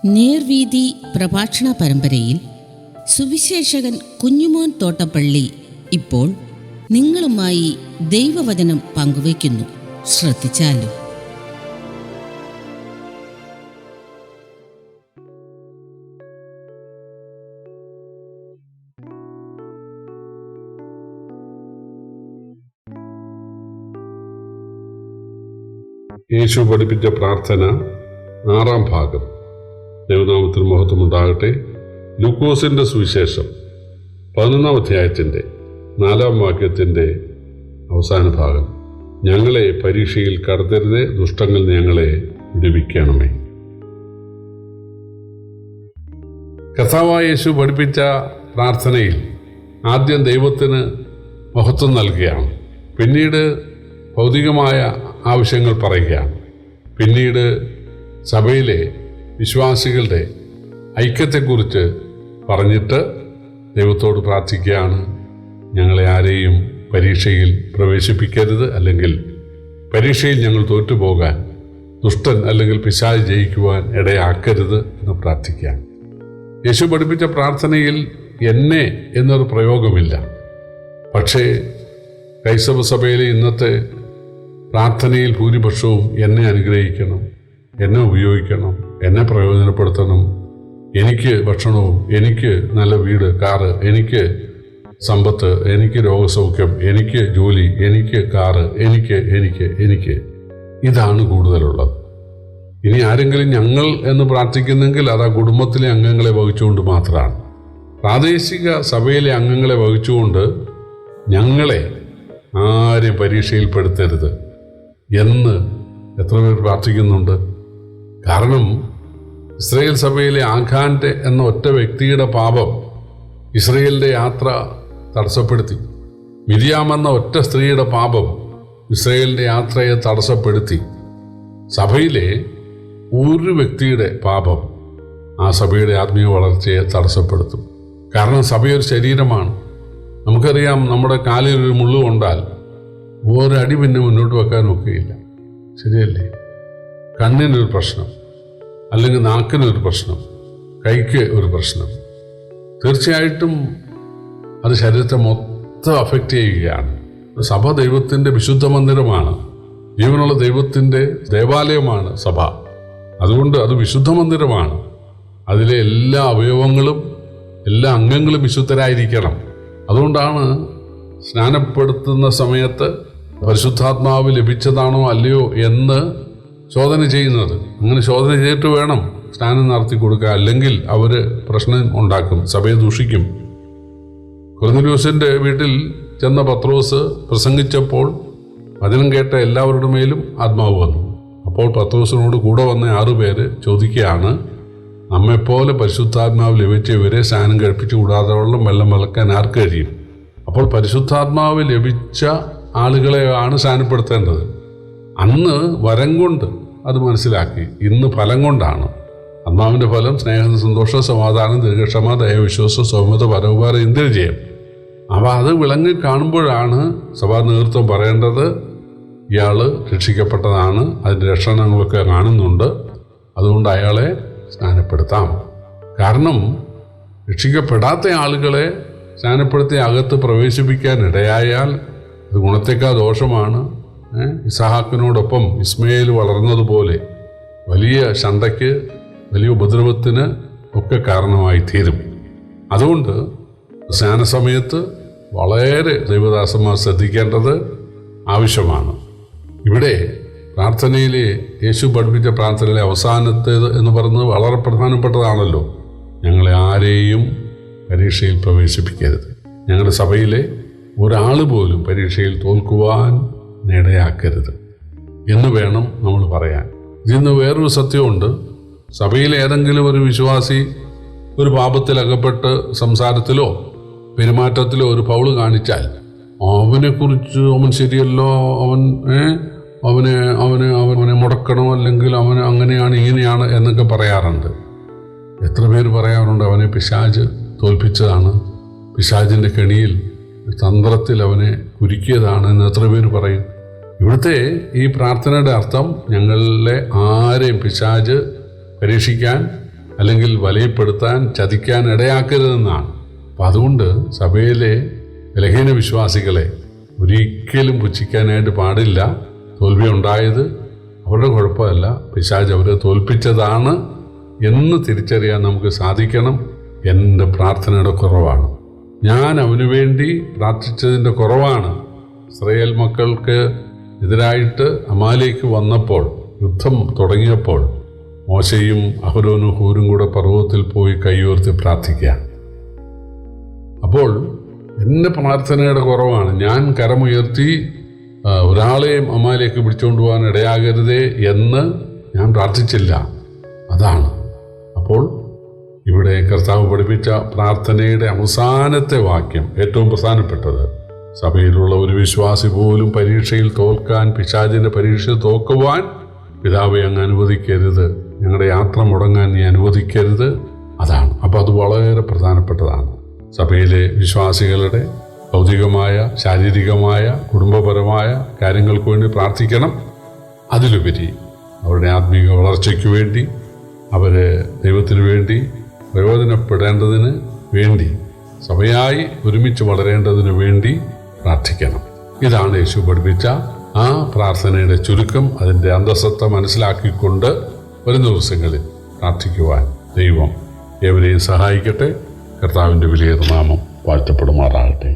നേർവീതി പ്രഭാഷണ പരമ്പരയിൽ സുവിശേഷകൻ കുഞ്ഞുമോൻ തോട്ടപ്പള്ളി ഇപ്പോൾ നിങ്ങളുമായി ദൈവവചനം പങ്കുവയ്ക്കുന്നു. ശ്രദ്ധിച്ചാലും. യേശു പഠിപ്പിച്ച പ്രാർത്ഥന 6-ാം ഭാഗം. ദൈവനാമത്തിൽ മഹത്വമുണ്ടാകട്ടെ. ലൂക്കോസിന്റെ സുവിശേഷം 11-ാം അധ്യായത്തിന്റെ 4-ാം വാക്യത്തിന്റെ അവസാന ഭാഗം. ഞങ്ങളെ പരീക്ഷയിൽ കടത്തരുതേ, ദുഷ്ടങ്ങളിൽ ഞങ്ങളെ വിടുവിക്കണമേ. കർത്താവായ യേശു പഠിപ്പിച്ച പ്രാർത്ഥനയിൽ ആദ്യം ദൈവത്തിന് മഹത്വം നൽകുകയാണ്. പിന്നീട് ഭൗതികമായ ആവശ്യങ്ങൾ പറയുകയാണ്. പിന്നീട് സഭയിലെ വിശ്വാസികളുടെ ഐക്യത്തെക്കുറിച്ച് പറഞ്ഞിട്ട് ദൈവത്തോട് പ്രാർത്ഥിക്കുകയാണ്, ഞങ്ങളെ ആരെയും പരീക്ഷയിൽ പ്രവേശിപ്പിക്കരുത്, അല്ലെങ്കിൽ പരീക്ഷയിൽ ഞങ്ങൾ തോറ്റുപോകാൻ, ദുഷ്ടൻ അല്ലെങ്കിൽ പിശാച് ജയിക്കുവാൻ ഇടയാക്കരുത് എന്ന് പ്രാർത്ഥിക്കുകയാണ്. യേശു പഠിപ്പിച്ച പ്രാർത്ഥനയിൽ എന്നെ എന്നൊരു പ്രയോഗമില്ല. പക്ഷേ ക്രൈസ്തവ സഭയിലെ ഇന്നത്തെ പ്രാർത്ഥനയിൽ ഭൂരിപക്ഷവും എന്നെ അനുഗ്രഹിക്കണം, എന്നെ ഉപയോഗിക്കണം, എന്നെ പ്രയോജനപ്പെടുത്തണം, എനിക്ക് ഭക്ഷണവും, എനിക്ക് നല്ല വീട്, കാറ്, എനിക്ക് സമ്പത്ത്, എനിക്ക് രോഗസൗഖ്യം, എനിക്ക് ജോലി, എനിക്ക് കാറ്, എനിക്ക് ഇതാണ് കൂടുതലുള്ളത്. ഇനി ആരെങ്കിലും ഞങ്ങൾ എന്ന് പ്രാർത്ഥിക്കുന്നെങ്കിൽ അത് ആ കുടുംബത്തിലെ അംഗങ്ങളെ വഹിച്ചുകൊണ്ട് മാത്രമാണ്. പ്രാദേശിക സഭയിലെ അംഗങ്ങളെ വഹിച്ചുകൊണ്ട് ഞങ്ങളെ ആരെയും പരീക്ഷയിൽപ്പെടുത്തരുത് എന്ന് എത്ര പേർ പ്രാർത്ഥിക്കുന്നുണ്ട്? കാരണം ഇസ്രായേൽ സഭയിലെ ആഖാന്റെ എന്ന ഒറ്റ വ്യക്തിയുടെ പാപം ഇസ്രായേലിന്റെ യാത്ര തടസ്സപ്പെടുത്തി. മിരിയാം എന്ന ഒറ്റ സ്ത്രീയുടെ പാപം ഇസ്രായേലിന്റെ യാത്രയെ തടസ്സപ്പെടുത്തി. സഭയിലെ ഒരു വ്യക്തിയുടെ പാപം ആ സഭയുടെ ആത്മീയ വളർച്ചയെ തടസ്സപ്പെടുത്തും. കാരണം സഭയൊരു ശരീരമാണ്. നമുക്കറിയാം, നമ്മുടെ കാലിൽ ഒരു മുള്ളു കൊണ്ടാൽ ഒരടി പിന്നെ മുന്നോട്ട് വെക്കാൻ ഒക്കെയില്ല. ശരിയല്ലേ? കണ്ണിനൊരു പ്രശ്നം, അല്ലെങ്കിൽ നാക്കിനൊരു പ്രശ്നം, കൈക്ക് ഒരു പ്രശ്നം, തീർച്ചയായിട്ടും അത് ശരീരത്തെ മൊത്തം അഫക്റ്റ് ചെയ്യുകയാണ്. സഭ ദൈവത്തിൻ്റെ വിശുദ്ധ മന്ദിരമാണ്. ജീവനുള്ള ദൈവത്തിൻ്റെ ദേവാലയമാണ് സഭ. അതുകൊണ്ട് അത് വിശുദ്ധ മന്ദിരമാണ്. അതിലെ എല്ലാ അവയവങ്ങളും, എല്ലാ അംഗങ്ങളും വിശുദ്ധരായിരിക്കണം. അതുകൊണ്ടാണ് സ്നാനപ്പെടുത്തുന്ന സമയത്ത് പരിശുദ്ധാത്മാവ് ലഭിച്ചതാണോ അല്ലയോ എന്ന് ശോധന ചെയ്യുന്നത്. അങ്ങനെ ശോധന ചെയ്തിട്ട് വേണം സ്നാനം നടത്തി കൊടുക്കുക. അല്ലെങ്കിൽ അവർ പ്രശ്നം ഉണ്ടാക്കും, സഭയെ ദൂഷിക്കും. കൊർന്നേലിയോസിന്റെ വീട്ടിൽ ചെന്ന പത്രോസ് പ്രസംഗിച്ചപ്പോൾ വചനം കേട്ട എല്ലാവരുടെ മേലും ആത്മാവ് വന്നു. അപ്പോൾ പത്രോസിനോട് കൂടെ വന്ന 6 പേര് ചോദിക്കുകയാണ്, നമ്മെപ്പോലെ പരിശുദ്ധാത്മാവ് ലഭിച്ചവരെ സ്നാനം കഴിപ്പിച്ചു കൂടാതെ വെള്ളം വിളക്കാൻ ആർക്ക് കഴിയും? അപ്പോൾ പരിശുദ്ധാത്മാവ് ലഭിച്ച ആളുകളെയാണ് സ്നാനപ്പെടുത്തേണ്ടത്. അന്ന് വരം കൊണ്ട് അത് മനസ്സിലാക്കി. ഇന്ന് ഫലം കൊണ്ടാണ്. ആത്മാവിൻ്റെ ഫലം സ്നേഹം, സന്തോഷം, സമാധാനം, ദീർഘക്ഷമ, ദയവിശ്വാസം, സൗമ്യത, പരോപകാരം, ഇന്ദ്രിയജയം. അപ്പോൾ അത് വിളങ്ങി കാണുമ്പോഴാണ് സഭാ നേതൃത്വം പറയേണ്ടത്, ഇയാൾ രക്ഷിക്കപ്പെട്ടതാണ്, അതിൻ്റെ ലക്ഷണങ്ങളൊക്കെ കാണുന്നുണ്ട്, അതുകൊണ്ട് അയാളെ സ്നാനപ്പെടുത്താം. കാരണം രക്ഷിക്കപ്പെടാത്ത ആളുകളെ സ്നാനപ്പെടുത്തി അകത്ത് പ്രവേശിപ്പിക്കാൻ ഇടയായാൽ അത് ഗുണത്തേക്കാൾ ദോഷമാണ്. ഇസഹാക്കിനോടൊപ്പം ഇസ്മയേൽ വളർന്നതുപോലെ വലിയ ശണ്ഠയ്ക്ക്, വലിയ ഉപദ്രവത്തിന് ഒക്കെ കാരണമായി തീരും. അതുകൊണ്ട് സ്നാനസമയത്ത് വളരെ ദൈവദാസന്മാർ ശ്രദ്ധിക്കേണ്ടത് ആവശ്യമാണ്. ഇവിടെ പ്രാർത്ഥനയിലെ യേശു പഠിപ്പിച്ച പ്രാർത്ഥനയിലെ അവസാനത്തേത് എന്ന് പറയുന്നത് വളരെ പ്രധാനപ്പെട്ടതാണല്ലോ. ഞങ്ങളെ ആരെയും പരീക്ഷയിൽ പ്രവേശിപ്പിക്കരുത്. ഞങ്ങളുടെ സഭയിലെ ഒരാൾ പോലും പരീക്ഷയിൽ തോൽക്കുവാൻ ഇടയാക്കരുത് എന്ന് വേണം നമ്മൾ പറയാൻ. ഇതിന്ന് വേറൊരു സത്യമുണ്ട്. സഭയിലെ ഏതെങ്കിലും ഒരു വിശ്വാസി ഒരു പാപത്തിൽ അകപ്പെട്ട് സംസാരത്തിലോ പെരുമാറ്റത്തിലോ ഒരു ഫൗള് കാണിച്ചാൽ അവനെക്കുറിച്ച് അവൻ ശരിയല്ലോ, അവനെ മുടക്കണം, അല്ലെങ്കിൽ അവന് അങ്ങനെയാണ് ഇങ്ങനെയാണ് എന്നൊക്കെ പറയാറുണ്ട്. എത്ര പേര് പറയാറുണ്ട് അവനെ പിശാച് തോൽപ്പിച്ചതാണ്, പിശാചിൻ്റെ കെണിയിൽ തന്ത്രത്തിൽ അവനെ കുരുക്കിയതാണ് എന്ന് എത്ര പേര് പറയും. ഇവിടുത്തെ ഈ പ്രാർത്ഥനയുടെ അർത്ഥം ഞങ്ങളെ ആരെയും പിശാച് പരീക്ഷിക്കാൻ അല്ലെങ്കിൽ വലയപ്പെടുത്താൻ ചതിക്കാൻ ഇടയാക്കരുതെന്നാണ്. അപ്പം അതുകൊണ്ട് സഭയിലെ ബലഹീന വിശ്വാസികളെ ഒരിക്കലും പുച്ഛിക്കാനായിട്ട് പാടില്ല. തോൽവി ഉണ്ടായത് അവരുടെ കുഴപ്പമല്ല, പിശാച് അവരെ തോൽപ്പിച്ചതാണ് എന്ന് തിരിച്ചറിയാൻ നമുക്ക് സാധിക്കണം. എൻ്റെ പ്രാർത്ഥനയുടെ കുറവാണ്, ഞാൻ അവന് വേണ്ടി പ്രാർത്ഥിച്ചതിൻ്റെ കുറവാണ്. ഇസ്രായേൽ മക്കൾക്ക് എതിരായിട്ട് അമാലേക്ക് വന്നപ്പോൾ, യുദ്ധം തുടങ്ങിയപ്പോൾ മോശയും അഹരോനും ഹൂരും കൂടെ പർവ്വതത്തിൽ പോയി കൈയുയർത്തി പ്രാർത്ഥിക്കുക. അപ്പോൾ എൻ്റെ പ്രാർത്ഥനയുടെ കുറവാണ്. ഞാൻ കരമുയർത്തി ഒരാളെയും അമാലേക്ക് പിടിച്ചുകൊണ്ട് പോകാൻ ഇടയാകരുതേ എന്ന് ഞാൻ പ്രാർത്ഥിച്ചില്ല. അതാണ്. അപ്പോൾ ഇവിടെ കർത്താവ് പഠിപ്പിച്ച പ്രാർത്ഥനയുടെ അവസാനത്തെ വാക്യം ഏറ്റവും പ്രധാനപ്പെട്ടത്. സഭയിലുള്ള ഒരു വിശ്വാസി പോലും പരീക്ഷയിൽ തോൽക്കാൻ, പിശാചിൻ്റെ പരീക്ഷയിൽ തോക്കുവാൻ പിതാവെ അങ്ങ് അനുവദിക്കരുത്, ഞങ്ങളുടെ യാത്ര മുടങ്ങാൻ നീ അനുവദിക്കരുത്. അതാണ്. അപ്പോൾ അത് വളരെ പ്രധാനപ്പെട്ടതാണ്. സഭയിലെ വിശ്വാസികളുടെ ഭൗതികമായ, ശാരീരികമായ, കുടുംബപരമായ കാര്യങ്ങൾക്ക് വേണ്ടി പ്രാർത്ഥിക്കണം. അതിലുപരി അവരുടെ ആത്മീക വളർച്ചയ്ക്ക് വേണ്ടി, അവരെ ദൈവത്തിന് വേണ്ടി പ്രയോജനപ്പെടേണ്ടതിന് വേണ്ടി, സഭയായി ഒരുമിച്ച് വളരേണ്ടതിന് വേണ്ടി പ്രാർത്ഥിക്കണം. ഇതാണ് യേശു പഠിപ്പിച്ച ആ പ്രാർത്ഥനയുടെ ചുരുക്കം. അതിൻ്റെ അന്തസത്ത മനസ്സിലാക്കിക്കൊണ്ട് വരും ദിവസങ്ങളിൽ പ്രാർത്ഥിക്കുവാൻ ദൈവം ഏവരെയും സഹായിക്കട്ടെ. കർത്താവിൻ്റെ വിലയേറിയ നാമം വാഴ്ത്തപ്പെടുമാറാകട്ടെ.